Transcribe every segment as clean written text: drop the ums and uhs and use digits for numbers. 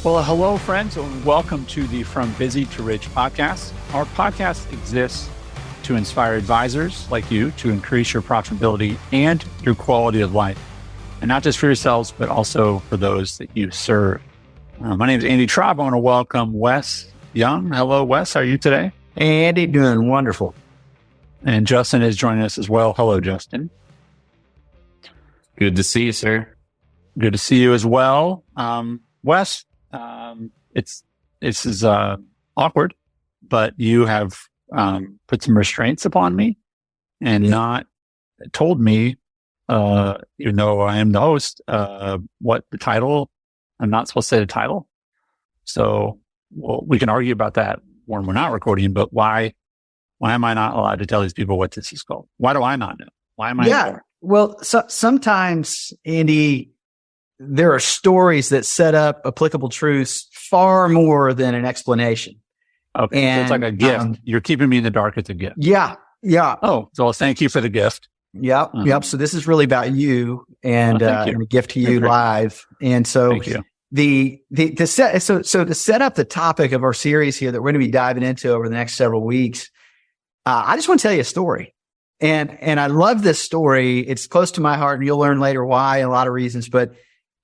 Well, hello, friends, and welcome to the From Busy to Rich podcast. Our podcast exists to inspire advisors like you to increase your profitability and your quality of life, and not just for yourselves, but also for those that you serve. My name is Andy Traub. I want to welcome Wes Young. Hello, Wes. How are you today? Hey, Andy, doing wonderful. And Justin is joining us as well. Hello, Justin. Good to see you, sir. Good to see you as well. Wes, this is awkward, but you have put some restraints upon me and not told me, even though I am the host, what the title. I'm not supposed to say the title. So we can argue about that when we're not recording, but why am I not allowed to tell these people what this is called? Why do I not know? Why am I? Yeah. Well, sometimes, Andy, there are stories that set up applicable truths far more than an explanation. Okay. And, so it's like a gift. You're keeping me in the dark. It's a gift. Yeah. Yeah. Oh, so thank you for the gift. Yep. Yep. So this is really about you and a gift to you live. And so thank you. To set up the topic of our series here that we're going to be diving into over the next several weeks, I just want to tell you a story. And I love this story. It's close to my heart, and you'll learn later why and a lot of reasons. But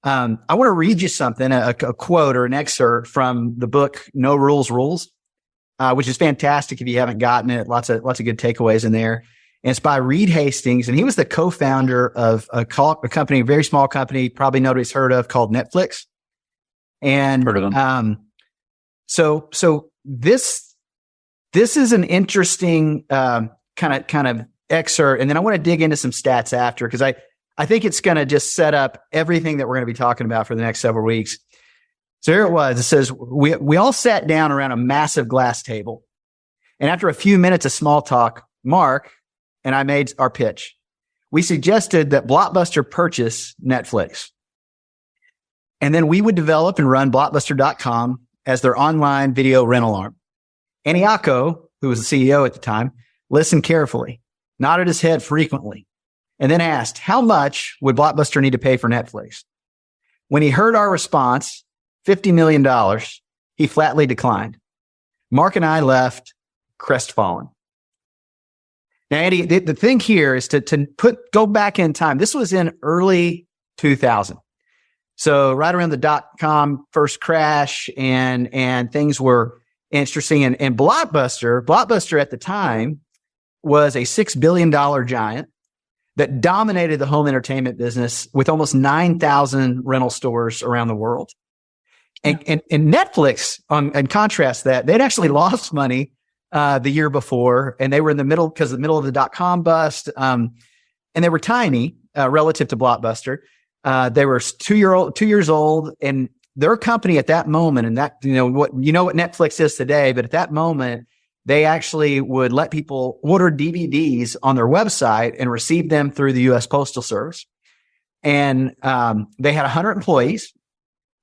I want to read you something, a quote or an excerpt from the book No Rules Rules, which is fantastic if you haven't gotten it. Lots of good takeaways in there. And it's by Reed Hastings, and he was the co-founder of a company, a very small company, probably nobody's heard of, called Netflix. And heard of them. So this is an interesting kind of excerpt, and then I want to dig into some stats after, because I think it's going to just set up everything that we're going to be talking about for the next several weeks. So here it was. It says, we all sat down around a massive glass table, and after a few minutes of small talk, Mark and I made our pitch. We suggested that Blockbuster purchase Netflix, and then we would develop and run Blockbuster.com as their online video rental arm. Aniako, who was the CEO at the time, listened carefully, nodded his head frequently, and then asked, how much would Blockbuster need to pay for Netflix? When he heard our response, $50 million, he flatly declined. Mark and I left crestfallen. Now, Andy, the thing here is to go back in time. This was in early 2000. So right around the dot-com first crash, and things were interesting. And Blockbuster at the time was a $6 billion giant that dominated the home entertainment business with almost 9,000 rental stores around the world. And Netflix, in contrast that, they'd actually lost money the year before, and they were in the middle of the dot-com bust, and they were tiny relative to Blockbuster. They were 2 years old, and their company at that moment, and that what Netflix is today, but at that moment, they actually would let people order DVDs on their website and receive them through the U.S. Postal Service. And they had 100 employees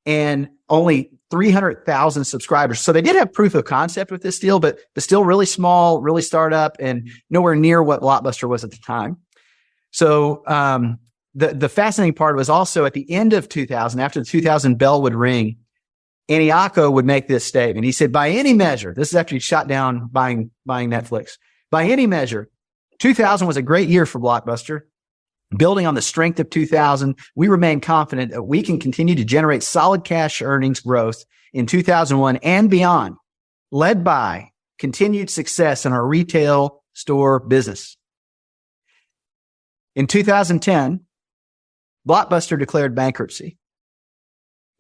and only 300,000 subscribers. So they did have proof of concept with this deal, but still really small, really startup, and nowhere near what Blockbuster was at the time. So the fascinating part was also at the end of 2000, after the 2000 bell would ring, Aniako would make this statement. He said, by any measure, this is after he shot down buying Netflix. By any measure, 2000 was a great year for Blockbuster. Building on the strength of 2000, we remain confident that we can continue to generate solid cash earnings growth in 2001 and beyond, led by continued success in our retail store business. In 2010, Blockbuster declared bankruptcy.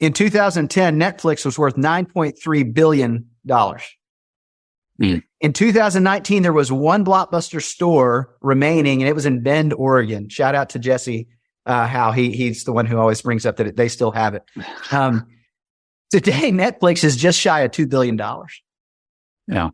In 2010, Netflix was worth $9.3 billion. In 2019, there was one Blockbuster store remaining, and it was in Bend, Oregon. Shout out to Jesse Howe. He's the one who always brings up that they still have it. Today, Netflix is just shy of $2 billion. Yeah.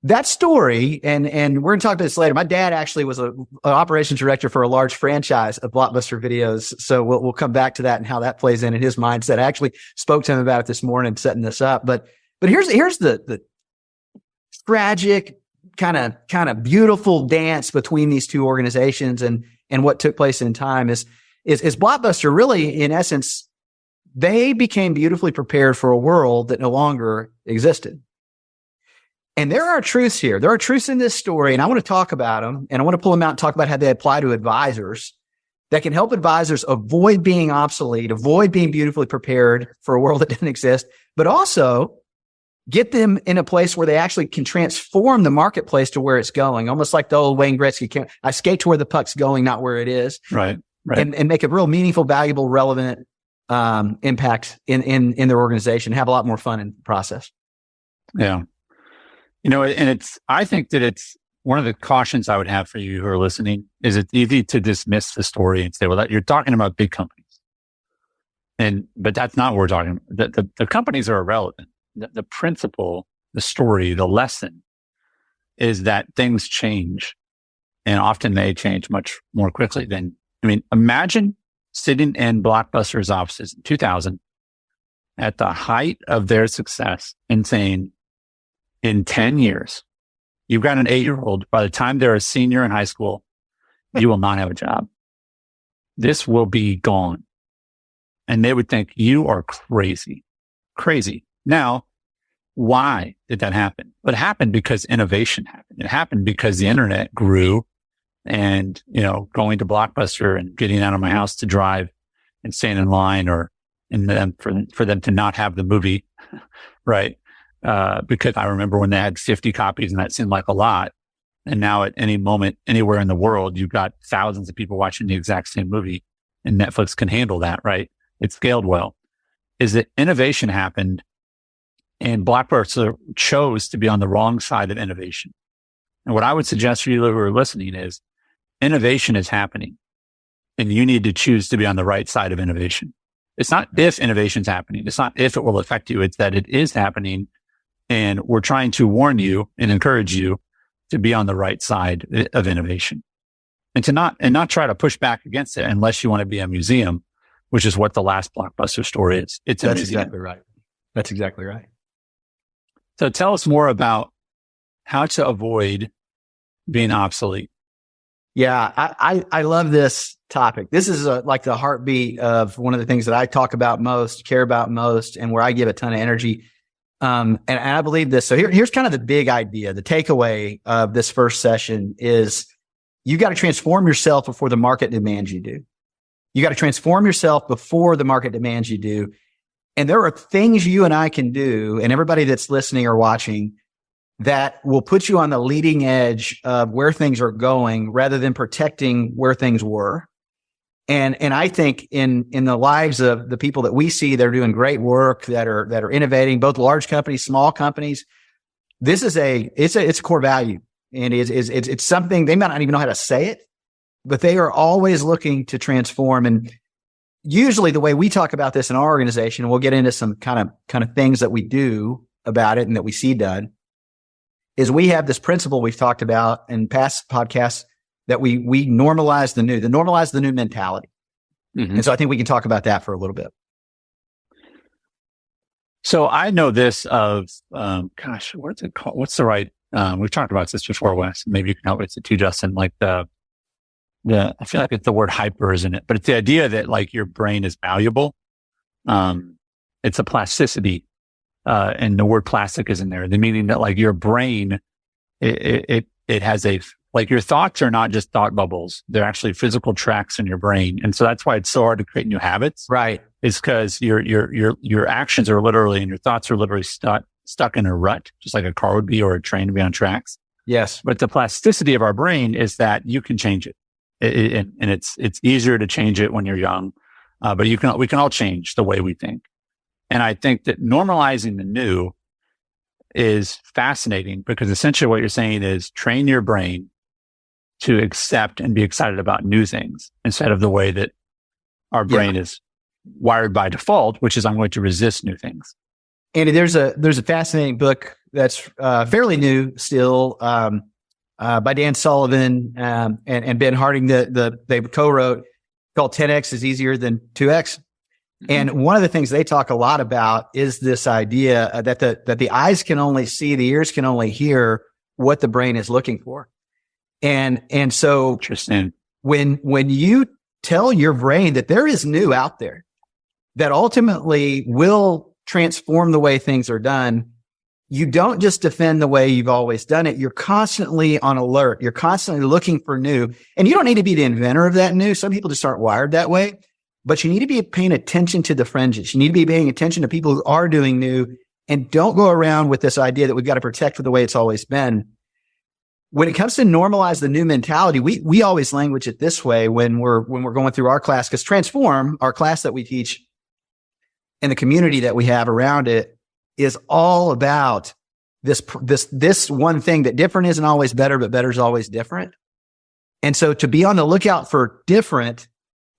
That story, and we're going to talk about this later. My dad actually was an operations director for a large franchise of Blockbuster videos. So we'll come back to that and how that plays in his mindset. I actually spoke to him about it this morning, setting this up. But here's the tragic kind of beautiful dance between these two organizations and what took place in time is Blockbuster really, in essence, they became beautifully prepared for a world that no longer existed. And there are truths here. There are truths in this story, and I want to talk about them, and I want to pull them out and talk about how they apply to advisors that can help advisors avoid being obsolete, avoid being beautifully prepared for a world that doesn't exist, but also get them in a place where they actually can transform the marketplace to where it's going. Almost like the old Wayne Gretzky, I skate to where the puck's going, not where it is. Right. And make a real meaningful, valuable, relevant impact in their organization, have a lot more fun in the process. Yeah. And I think that it's one of the cautions I would have for you who are listening is it's easy to dismiss the story and say, well, you're talking about big companies. But that's not what we're talking about. The companies are irrelevant. The principle, the story, the lesson is that things change, and often they change much more quickly than, imagine sitting in Blockbuster's offices in 2000 at the height of their success and saying, in 10 years, you've got an 8-year-old. By the time they're a senior in high school, you will not have a job. This will be gone. And they would think you are crazy. Now, why did that happen? It happened because innovation happened. It happened because the internet grew, and, going to Blockbuster and getting out of my house to drive and staying in line, and then for them to not have the movie, right? Because I remember when they had 50 copies and that seemed like a lot. And now at any moment, anywhere in the world, you've got thousands of people watching the exact same movie, and Netflix can handle that, right? It scaled well. Is that innovation happened, and Blockbuster chose to be on the wrong side of innovation. And what I would suggest for you who are listening is innovation is happening, and you need to choose to be on the right side of innovation. It's not if innovation's happening. It's not if it will affect you. It's that it is happening. And we're trying to warn you and encourage you to be on the right side of innovation, and to not try to push back against it unless you want to be a museum, which is what the last Blockbuster story is. That's exactly right. That's exactly right. So tell us more about how to avoid being obsolete. Yeah, I love this topic. This is like the heartbeat of one of the things that I talk about most, care about most, and where I give a ton of energy. And I believe this. So here's kind of the big idea. The takeaway of this first session is you got to transform yourself before the market demands you do. You got to transform yourself before the market demands you do. And there are things you and I can do, and everybody that's listening or watching, that will put you on the leading edge of where things are going rather than protecting where things were. And I think in the lives of the people that we see, they're doing great work, that are innovating, both large companies, small companies. This is it's a core value, and it's something they might not even know how to say it, but they are always looking to transform. And usually the way we talk about this in our organization, we'll get into some kind of things that we do about it and that we see done, is we have this principle we've talked about in past podcasts that we normalize the new mentality. Mm-hmm. And so I think we can talk about that for a little bit. So I know this of, what's it called? What's the right, we've talked about this before, Wes. Maybe you can help with it too, Justin. Like I feel like it's the word hyper, isn't it? But it's the idea that like your brain is malleable. It's a plasticity. And the word plastic is in there. The meaning that like your brain, it has like your thoughts are not just thought bubbles. They're actually physical tracks in your brain. And so that's why it's so hard to create new habits. Right. It's because your actions are literally, and your thoughts are literally stuck in a rut, just like a car would be, or a train to be on tracks. Yes. But the plasticity of our brain is that you can change it. And it's easier to change it when you're young. But we can all change the way we think. And I think that normalizing the new is fascinating, because essentially what you're saying is train your brain to accept and be excited about new things instead of the way that our brain is wired by default, which is I'm going to resist new things. Andy, there's a fascinating book that's fairly new still, by Dan Sullivan and Ben Harding that they co-wrote, called 10X is Easier Than 2X. Mm-hmm. And one of the things they talk a lot about is this idea that the eyes can only see, the ears can only hear what the brain is looking for. And so interesting. When you tell your brain that there is new out there, that ultimately will transform the way things are done, you don't just defend the way you've always done it. You're constantly on alert. You're constantly looking for new. And you don't need to be the inventor of that new. Some people just aren't wired that way. But you need to be paying attention to the fringes. You need to be paying attention to people who are doing new, and don't go around with this idea that we've got to protect the way it's always been. When it comes to normalize the new mentality, we always language it this way when we're going through our class, because Transform, our class that we teach, and the community that we have around it, is all about this one thing, that different isn't always better, but better is always different. And so to be on the lookout for different,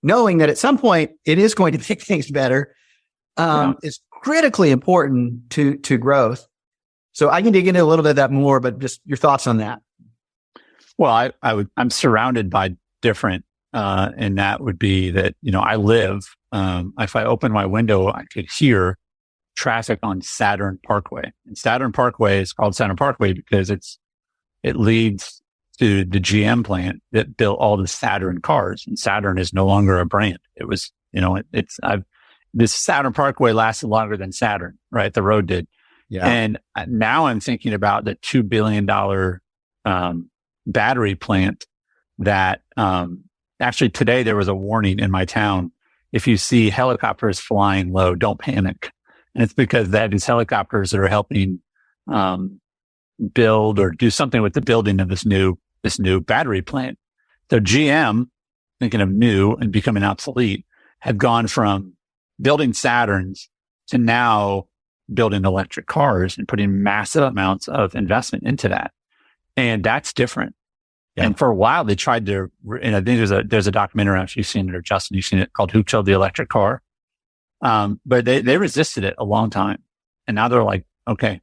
knowing that at some point it is going to make things better, is critically important to growth. So I can dig into a little bit of that more, but just your thoughts on that. Well, I'm surrounded by different, and that would be that, I live, if I open my window, I could hear traffic on Saturn Parkway. And Saturn Parkway is called Saturn Parkway because it leads to the GM plant that built all the Saturn cars. And Saturn is no longer a brand. It was, this Saturn Parkway lasted longer than Saturn, right? The road did. Yeah. And now I'm thinking about the $2 billion, battery plant that, actually today there was a warning in my town. If you see helicopters flying low, don't panic. And it's because that these helicopters that are helping, build or do something with the building of this new battery plant. So GM, thinking of new and becoming obsolete, had gone from building Saturns to now building electric cars and putting massive amounts of investment into that. And that's different. Yeah. And for a while they tried to, and I think there's a documentary, actually you've seen it, or Justin, you've seen it, called Who Killed the Electric Car? But they resisted it a long time. And now they're like, okay,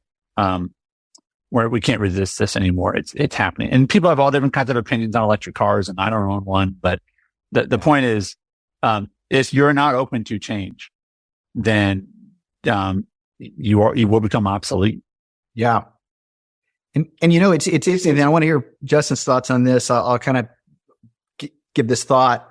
we can't resist this anymore. It's happening. And people have all different kinds of opinions on electric cars, and I don't own one. But the point is, if you're not open to change, then, you will become obsolete. Yeah. And it's interesting. And I want to hear Justin's thoughts on this. I'll kind of give this thought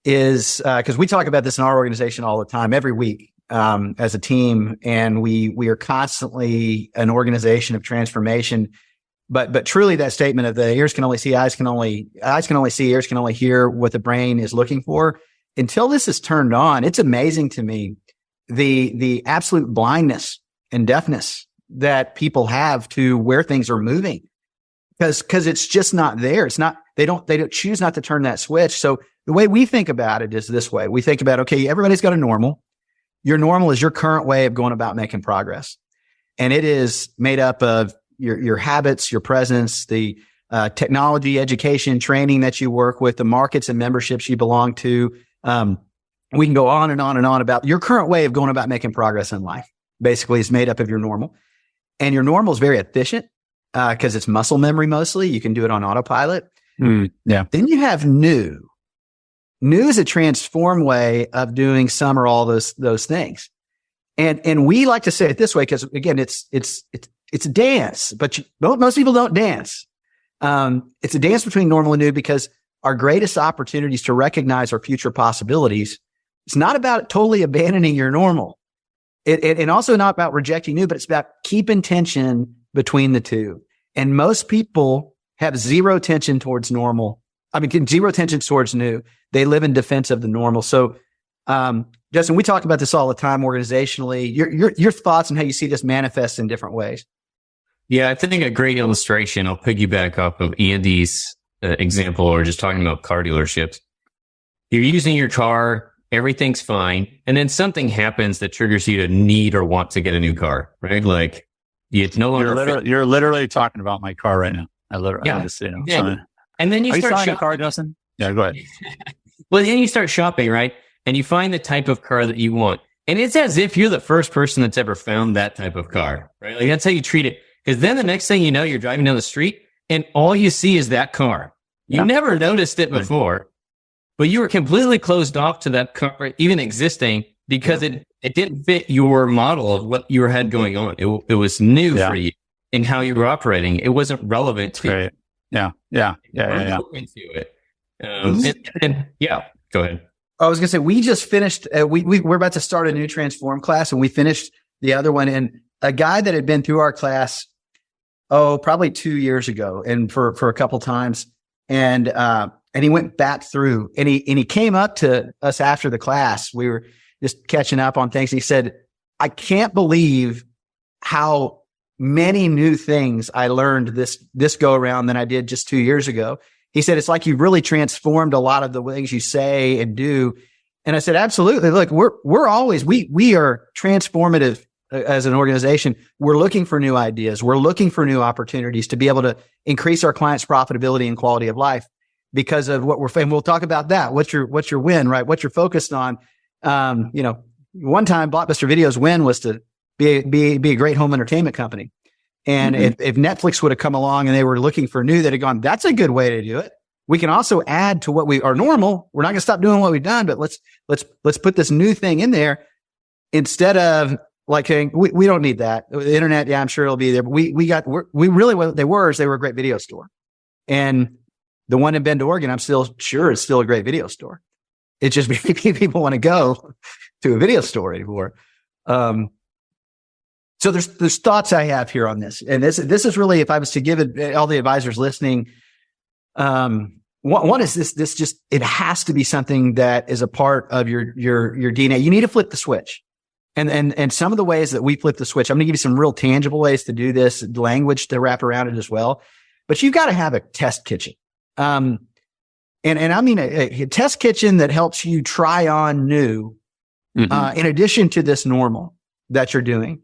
is, cause we talk about this in our organization all the time, every week, as a team. And we are constantly an organization of transformation. But truly that statement of the ears can only see, eyes can only see, ears can only hear what the brain is looking for. Until this is turned on, it's amazing to me, the absolute blindness and deafness that people have to where things are moving, because it's just not there. It's not, they don't choose not to turn that switch. So the way we think about it is this way. We think about, okay, everybody's got a normal. Your normal is your current way of going about making progress. And it is made up of your habits, your presence, the technology, education, training that you work with, the markets and memberships you belong to. We can go on and on and on about your current way of going about making progress in life. Basically, is made up of your normal. And your normal is very efficient because it's muscle memory mostly. You can do it on autopilot. Yeah. Then you have new. New is a transformed way of doing some or all those things. And we like to say it this way because, again, it's a dance, but most people don't dance. It's a dance between normal and new because our greatest opportunities to recognize our future possibilities, it's not about totally abandoning your normal. And also not about rejecting new, but it's about keeping tension between the two. And most people have zero tension towards normal. I mean, zero tension towards new. They live in defense of the normal. So, Justin, we talk about this all the time organizationally. Your thoughts on how you see this manifest in different ways. Yeah, I think a great illustration, I'll piggyback off of Andy's example, or just talking about car dealerships. You're using your car, everything's fine, and then something happens that triggers you to need or want to get a new car, right? Like it's no longer. You're literally talking about my car right now. Yeah. And then you start shopping a car, Justin. Yeah, go ahead. Well, then you start shopping, right? And you find the type of car that you want, and it's as if you're the first person that's ever found that type of car, right? Like that's how you treat it. Because then the next thing you know, you're driving down the street, and all you see is that car. You never noticed it before. But you were completely closed off to that car even existing because it didn't fit your model of what you had going on. It was new for you in how you were operating. It wasn't relevant to you. Yeah. Into it. And go ahead. I was going to say, we just finished, we're about to start a new transform class, and we finished the other one. And a guy that had been through our class, probably 2 years ago, and for a couple times. And he went back through, and he came up to us after the class. We were just catching up on things. He said, I can't believe how many new things I learned this go around than I did just 2 years ago. He said, it's like you've really transformed a lot of the things you say and do. And I said, absolutely. Look, we're always, we are transformative as an organization. We're looking for new ideas. We're looking for new opportunities to be able to increase our clients' profitability and quality of life because of what and we'll talk about that. What's your win, right? What you're focused on. One time Blockbuster Video's win was to be a great home entertainment company. And if Netflix would have come along and they were looking for new, they'd have gone, that's a good way to do it. We can also add to what we are normal. We're not going to stop doing what we've done, but let's put this new thing in there instead of like saying, we don't need that. The internet, yeah, I'm sure it'll be there. But we really, what they were is they were a great video store. And the one in Bend, Oregon, I'm still sure is still a great video store. It's just people want to go to a video store anymore. So there's thoughts I have here on this. And this is really, if I was to give it all the advisors listening, one is this just, it has to be something that is a part of your DNA. You need to flip the switch. And some of the ways that we flip the switch, I'm going to give you some real tangible ways to do this, language to wrap around it as well. But you've got to have a test kitchen. And I mean a test kitchen that helps you try on new, in addition to this normal that you're doing.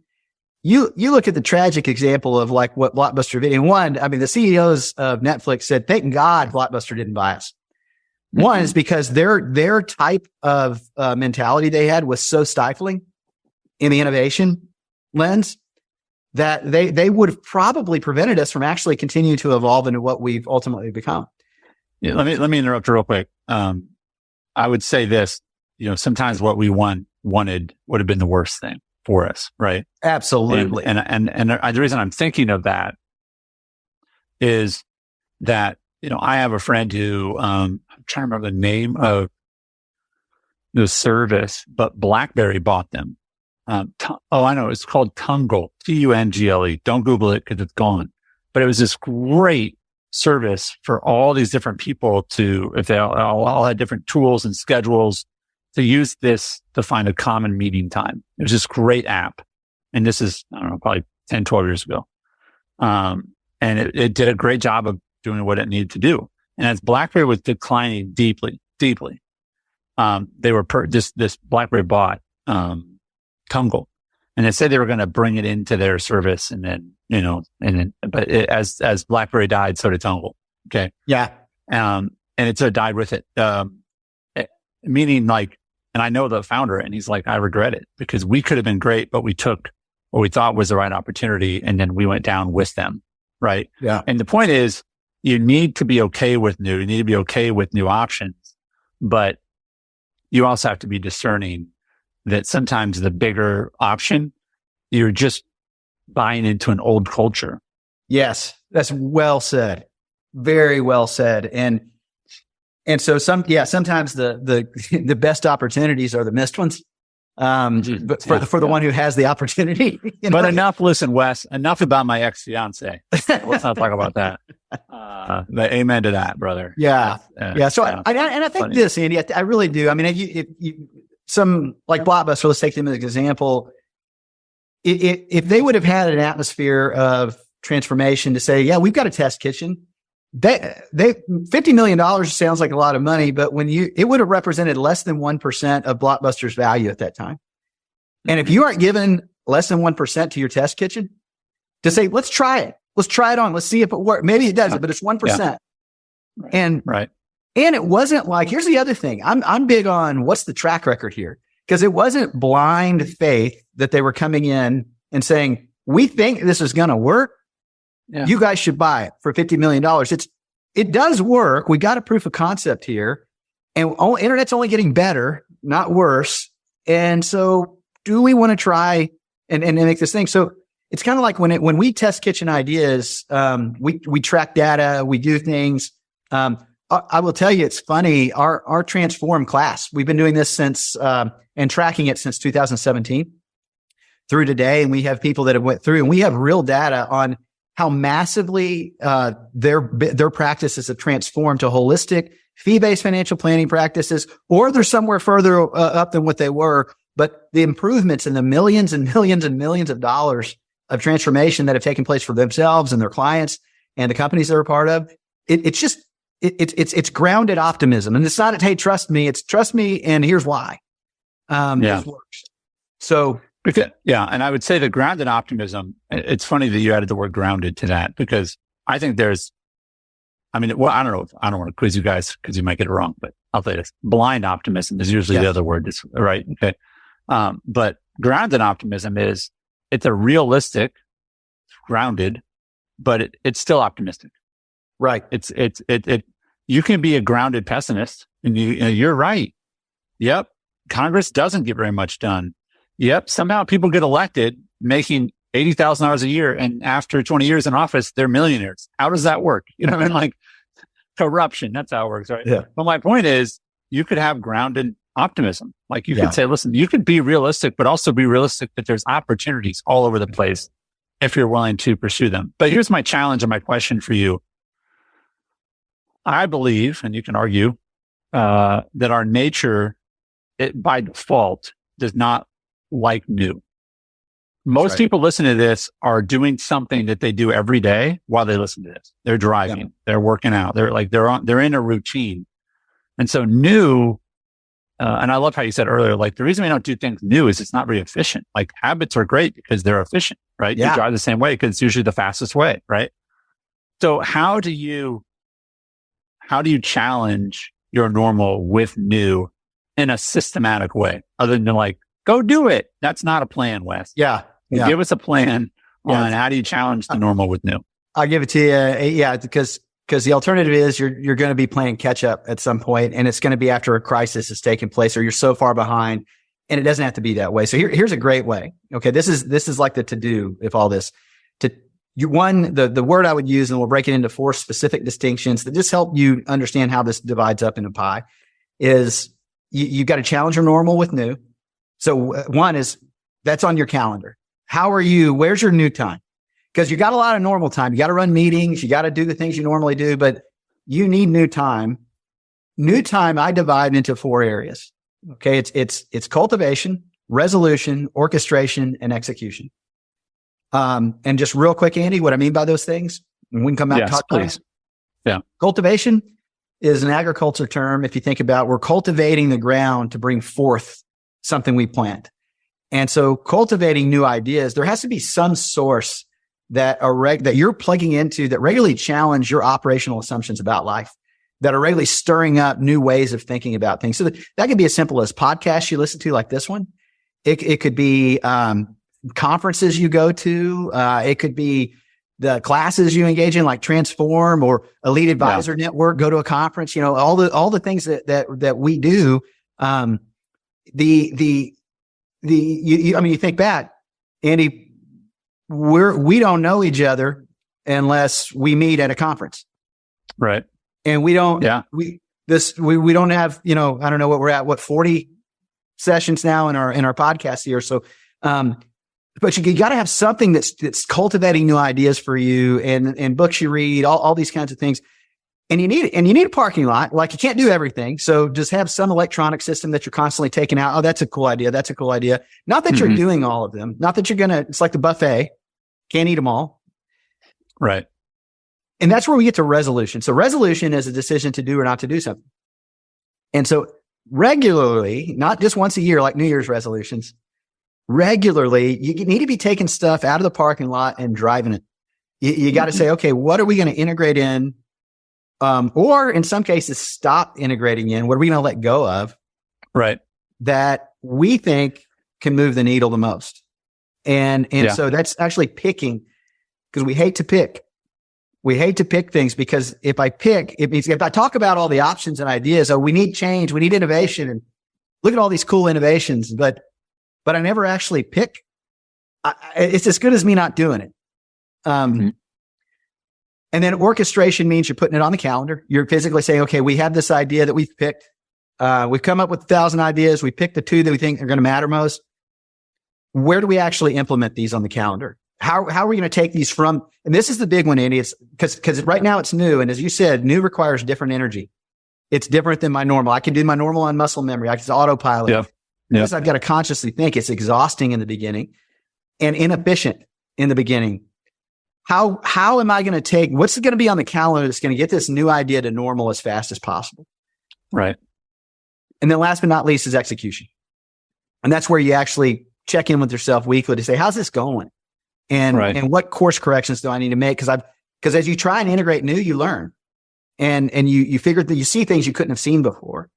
You look at the tragic example of like what Blockbuster Video. One, I mean, the CEOs of Netflix said, thank God Blockbuster didn't buy us. One is because their type of mentality they had was so stifling in the innovation lens that they would have probably prevented us from actually continuing to evolve into what we've ultimately become. Yeah, let me interrupt real quick. I would say this, sometimes what we wanted would have been the worst thing for us, right? Absolutely. And the reason I'm thinking of that is that, I have a friend who, I'm trying to remember the name of the service, but BlackBerry bought them. I know, it's called Tungle, Tungle. Don't Google it because it's gone. But it was this great service for all these different people if they all had different tools and schedules to use this to find a common meeting time. It was this great app. And this is, I don't know, probably 10, 12 years ago. And it did a great job of doing what it needed to do. And as BlackBerry was declining deeply, they were this BlackBerry bought, Tungle. And they said they were going to bring it into their service. And then, as BlackBerry died, so did Tungle. Okay. Yeah. And it sort of died with it. Meaning like, and I know the founder, and he's like, I regret it because we could have been great, but we took what we thought was the right opportunity. And then we went down with them. Right. Yeah. And the point is, you need to be okay with new. You need to be okay with new options, but you also have to be discerning that sometimes the bigger option, you're just buying into an old culture. Yes. That's well said. Very well said. And so sometimes the best opportunities are the missed ones. But for the one who has the opportunity. But enough, listen, Wes, enough about my ex-fiance. Let's not talk about that. Amen to that, brother. Yeah. So I think this, Andy, I really do. I mean, if some like Blockbuster, let's take them as an example. If they would have had an atmosphere of transformation to say, yeah, we've got a test kitchen. They $50 million sounds like a lot of money, but it would have represented less than 1% of Blockbuster's value at that time. And if you aren't given less than 1% to your test kitchen to say, let's try it on, let's see if it works. Maybe it doesn't, but it's 1%. Yeah. Right. And it wasn't like, here's the other thing. I'm big on what's the track record here, because it wasn't blind faith that they were coming in and saying, we think this is going to work. Yeah. You guys should buy it for $50 million. It does work. We got a proof of concept here, and internet's only getting better, not worse. And so do we want to try and make this thing? So it's kind of like when we test kitchen ideas, we track data, we do things. A I will tell you, it's funny. Our Transform class, we've been doing this since, and tracking it since 2017 through today. And we have people that have went through, and we have real data on how massively, their practices have transformed to holistic fee-based financial planning practices, or they're somewhere further up than what they were. But the improvements in the millions and millions and millions of dollars of transformation that have taken place for themselves and their clients and the companies they're a part of, it's grounded optimism. And it's not, hey, trust me, it's trust me, and here's why. This works. So, and I would say the grounded optimism, it's funny that you added the word grounded to that, because I think I don't know. I don't want to quiz you guys because you might get it wrong, but I'll say this. Blind optimism is usually the other word. Right. Okay. But grounded optimism it's a realistic, grounded, but it's still optimistic. Right. You can be a grounded pessimist, and you're right. Yep. Congress doesn't get very much done. Yep. Somehow people get elected making $80,000 a year, and after 20 years in office, they're millionaires. How does that work? You know what I mean? Like corruption. That's how it works, right? Yeah. But my point is, you could have grounded optimism. Like you could say, listen, you could be realistic, but also be realistic that there's opportunities all over the place if you're willing to pursue them. But here's my challenge and my question for you. I believe, and you can argue, that our nature, by default, does not like new. Most people listen to this are doing something that they do every day while they listen to this. They're driving, they're working out, they're in a routine. And so new, and I love how you said earlier, like the reason we don't do things new is it's not very efficient. Like habits are great because they're efficient, right? You drive the same way because it's usually the fastest way, right? So how do you challenge your normal with new in a systematic way, other than like, go do it? That's not a plan, Wes. Give us a plan on how do you challenge the normal with new. I'll give it to you. Because the alternative is you're going to be playing catch up at some point, and it's going to be after a crisis has taken place, or you're so far behind, and it doesn't have to be that way. So here's a great way. Okay. This is like the to-do of all this. The word I would use, and we'll break it into 4 specific distinctions that just help you understand how this divides up into pie, is you've got to challenge your normal with new. So one is that's on your calendar. Where's your new time? Because you got a lot of normal time. You got to run meetings. You got to do the things you normally do, but you need new time. New time, I divide into 4 areas. Okay. It's cultivation, resolution, orchestration, and execution. And just real quick, Andy, what I mean by those things, and we can come back and talk please. Yeah. Cultivation is an agriculture term. If you think about, we're cultivating the ground to bring forth something we plant. And so cultivating new ideas, there has to be some source that that you're plugging into that regularly challenge your operational assumptions about life, that are regularly stirring up new ways of thinking about things. So that could be as simple as podcasts you listen to like this one. It could be, conferences you go to. It could be the classes you engage in, like Transform or Elite Advisor Network. Go to a conference. All the things that we do. You think back, Andy. We don't know each other unless we meet at a conference, right? And we don't. We don't have. I don't know what we're at. 40 sessions now in our podcast here. So. But you got to have something that's cultivating new ideas for you, and books you read, all these kinds of things. And you need a parking lot. Like, you can't do everything. So just have some electronic system that you're constantly taking out. Oh, that's a cool idea. That's a cool idea. Not that you're doing all of them. Not that you're it's like the buffet. Can't eat them all. Right. And that's where we get to resolution. So resolution is a decision to do or not to do something. And so regularly, not just once a year, like New Year's resolutions, regularly, you need to be taking stuff out of the parking lot and driving it. You got to say, okay, what are we going to integrate in? Or in some cases, stop integrating in. What are we going to let go of? Right. That we think can move the needle the most. And so that's actually picking, because we hate to pick. We hate to pick things, because if I pick, it means if I talk about all the options and ideas, we need change, we need innovation, and look at all these cool innovations, but I never actually pick. It's as good as me not doing it. And then orchestration means you're putting it on the calendar. You're physically saying, okay, we have this idea that we've picked. We've come up with 1,000 ideas. We picked the 2 that we think are going to matter most. Where do we actually implement these on the calendar? How are we going to take these from, and this is the big one, Andy, it's because right now it's new. And as you said, new requires different energy. It's different than my normal. I can do my normal on muscle memory. I can just autopilot. Yeah. Because I've got to consciously think. It's exhausting in the beginning and inefficient in the beginning. How am I going to take, what's going to be on the calendar that's going to get this new idea to normal as fast as possible? Right. And then last but not least is execution. And that's where you actually check in with yourself weekly to say, how's this going? And what course corrections do I need to make? Because as you try and integrate new, you learn. And you figure that you see things you couldn't have seen before.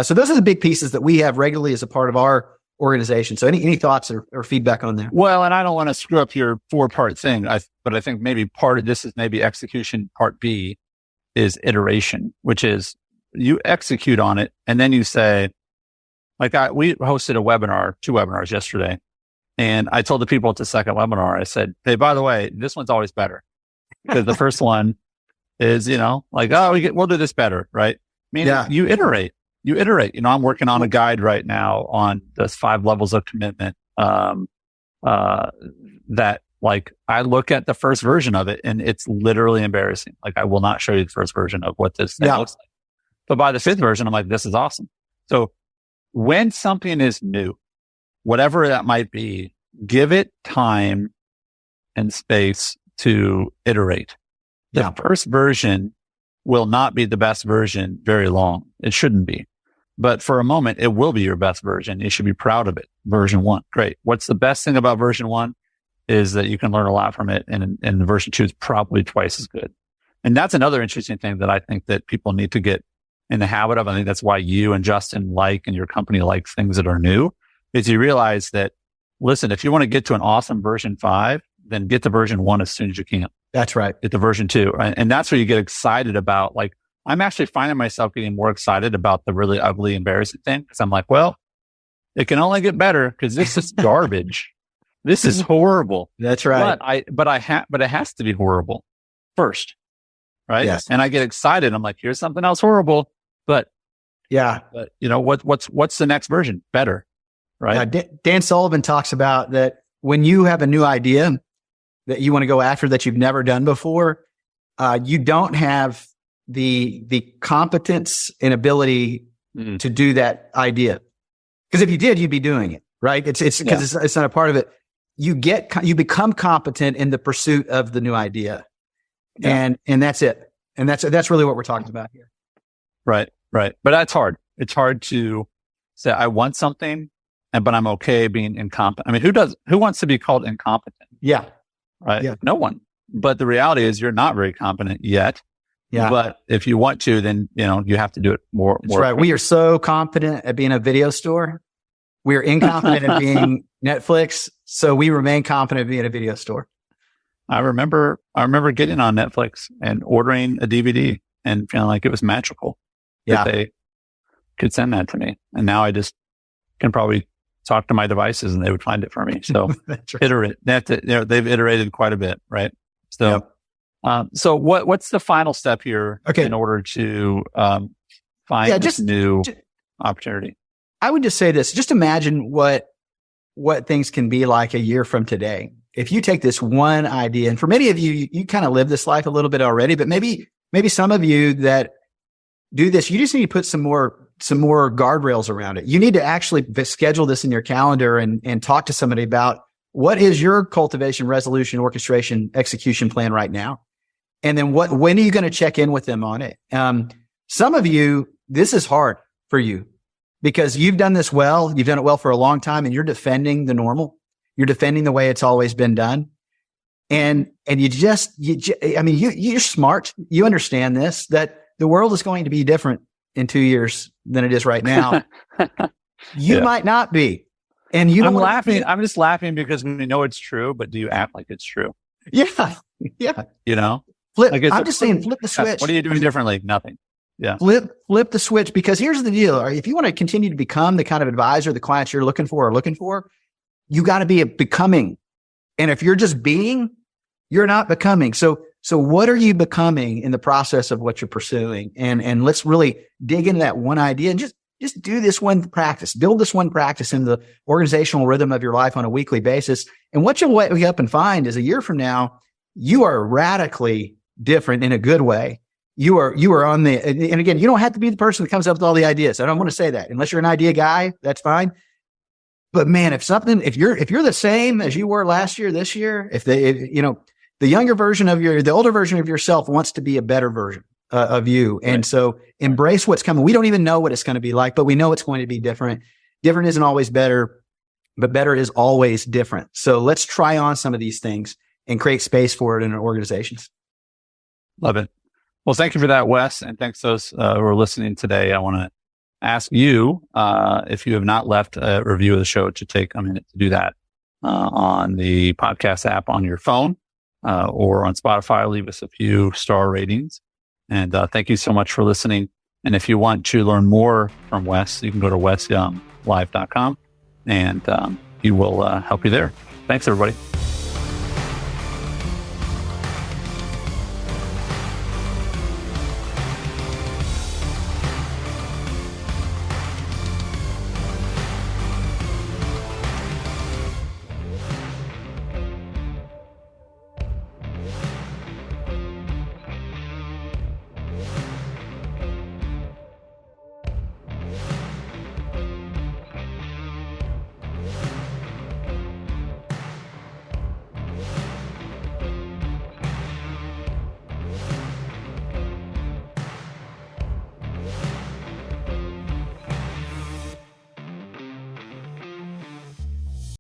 So those are the big pieces that we have regularly as a part of our organization. So any thoughts or feedback on that? Well, and I don't want to screw up your 4-part thing, but I think maybe part of this is maybe execution. Part B is iteration, which is you execute on it and then you say, like we hosted a webinar, 2 webinars yesterday. And I told the people at the second webinar, I said, hey, by the way, this one's always better because the first one is, like, oh, we'll do this better. Right. Meaning you iterate. I'm working on a guide right now on the 5 levels of commitment. That like I look at the first version of it and it's literally embarrassing. Like I will not show you the first version of what this thing looks like. But by the 5th version, I'm like, this is awesome. So when something is new, whatever that might be, give it time and space to iterate. The first version will not be the best version very long. It shouldn't be. But for a moment, it will be your best version. You should be proud of it. Version 1. Great. What's the best thing about version 1 is that you can learn a lot from it. And version 2 is probably twice as good. And that's another interesting thing that I think that people need to get in the habit of. I think that's why you and Justin and your company like things that are new, is you realize that, listen, if you want to get to an awesome version 5, then get to version 1 as soon as you can. That's right. Get to version 2. And that's where you get excited about, like, I'm actually finding myself getting more excited about the really ugly, embarrassing thing. Because I'm like, well, it can only get better because this is garbage. This is horrible. That's right. But it has to be horrible first. Right. Yes. And I get excited. I'm like, here's something else horrible. But what's the next version? Better. Right. Dan Sullivan talks about that when you have a new idea that you want to go after that you've never done before, you don't have the competence and ability to do that idea. Because if you did, you'd be doing it, right? It's because it's not a part of it. You become competent in the pursuit of the new idea, and that's it. And that's really what we're talking about here. Right. But that's hard. It's hard to say I want something, but I'm okay being incompetent. I mean, who wants to be called incompetent? Yeah. Right. Yeah. No one. But the reality is you're not very competent yet. Yeah. But if you want to, then, you have to do it more. That's right. We are so competent at being a video store. We are incompetent at being Netflix. So we remain competent at being a video store. I remember getting on Netflix and ordering a DVD and feeling like it was magical that they could send that to me. And now I just can probably talk to my devices and they would find it for me. So iterate. They've iterated quite a bit, right? So, so what's the final step here in order to find this new opportunity? I would just say this: just imagine what things can be like a year from today. If you take this one idea, and for many of you, you kind of live this life a little bit already, but maybe some of you that do this, you just need to put some more guardrails around it. You need to actually schedule this in your calendar and talk to somebody about what is your cultivation, resolution, orchestration, execution plan right now. And then when are you going to check in with them on it? Some of you, this is hard for you because you've done this well. You've done it well for a long time and you're defending the normal. You're defending the way it's always been done. And you're smart. You understand this, that the world is going to be different in 2 years than it is right now. You might not be. And I'm laughing. I'm just laughing because we know it's true, but do you act like it's true? Yeah. Yeah. Flip. I'm just saying, flip the switch. What are you doing differently? Nothing. Yeah. Flip the switch, because here's the deal. If you want to continue to become the kind of advisor the clients you're looking for, you got to be becoming. And if you're just being, you're not becoming. So So what are you becoming in the process of what you're pursuing? And let's really dig into that one idea and just do this one practice, build this one practice in the organizational rhythm of your life on a weekly basis. And what you'll wake up and find is a year from now, you are radically different in a good way. You are on the, and again, you don't have to be the person that comes up with all the ideas. I don't want to say that unless you're an idea guy, that's fine. But man, if you're the same as you were last year, this year, the younger version of the older version of yourself wants to be a better version of you. And Right. so embrace what's coming. We don't even know what it's going to be like, but we know it's going to be different. Different isn't always better, but better is always different. So let's try on some of these things and create space for it in our organizations. Love it. Well, thank you for that, Wes. And thanks those who are listening today. I want to ask you, if you have not left a review of the show, to take a minute to do that on the podcast app on your phone or on Spotify. Leave us a few star ratings. And thank you so much for listening. And if you want to learn more from Wes, you can go to wesyounglive.com and he will help you there. Thanks, everybody.